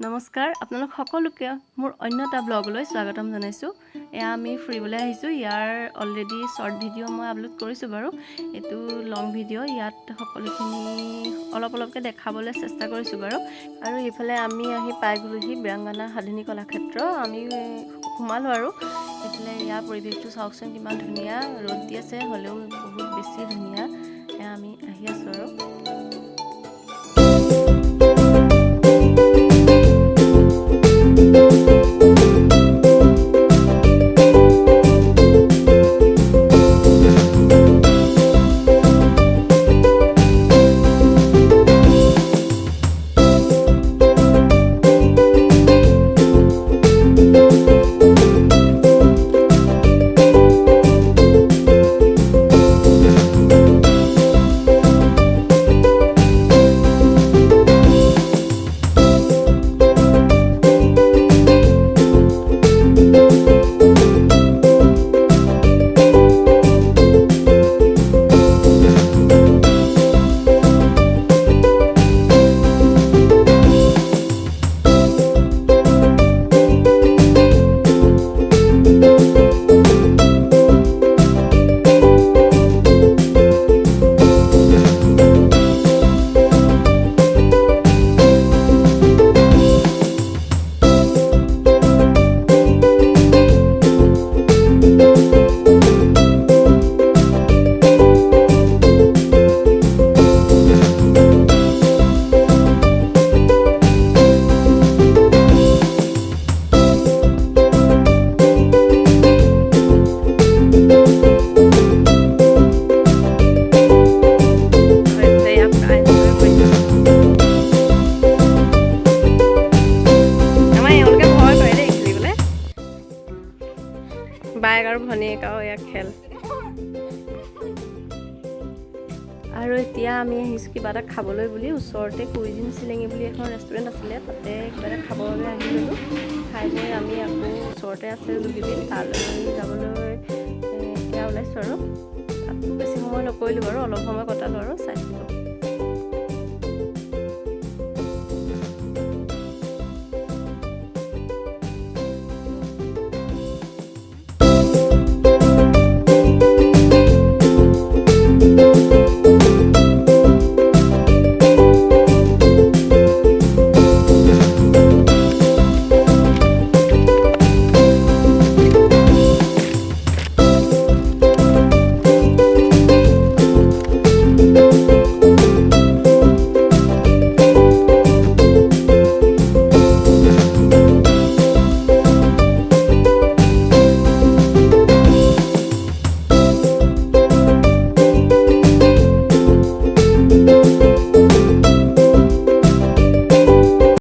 নমস্কাৰ আপোনালোক সকলোকে মোৰ অন্য এটা ব্লগলৈ স্বাগতম জনাইছোঁ। এয়া আমি ফুৰিবলৈ আহিছোঁ। ইয়াৰ অলৰেডি শ্বৰ্ট ভিডিঅ' মই আপলোড কৰিছোঁ বাৰু। এইটো লং ভিডিঅ', ইয়াত সকলোখিনি অলপকৈ দেখাবলৈ চেষ্টা কৰিছোঁ বাৰু। আৰু এইফালে আমি আহি পাই গ'লোহি বীৰাংগনা আধুনিক কলাক্ষেত্ৰ। আমি সোমালোঁ আৰু এইফালে ইয়াৰ পৰিৱেশটো চাওকচোন কিমান ধুনীয়া। ৰ'দ দি আছে হ'লেও বহুত বেছি ধুনীয়া। এয়া আমি আহি আছোঁ আৰু বাইক আৰু ভনীয়েক আৰু ইয়াক খেল। আৰু এতিয়া আমি আহিছোঁ কিবা এটা খাবলৈ বুলি। ওচৰতে কুইজিন চিলেঙি বুলি এখন ৰেষ্টুৰেণ্ট আছিলে, তাতে কিবা এটা খাবৰ বাবে আহি গ'লোঁ। খাই বৈ আমি আকৌ ওচৰতে আছে জুগিবিল, তালৈ যাবলৈ এয়া ওলাইছোঁ আৰু তাতো বেছি সময় নকৰিলোঁ বাৰু, অলপ সময় কটালোঁ আৰু চাই থাকিলোঁ।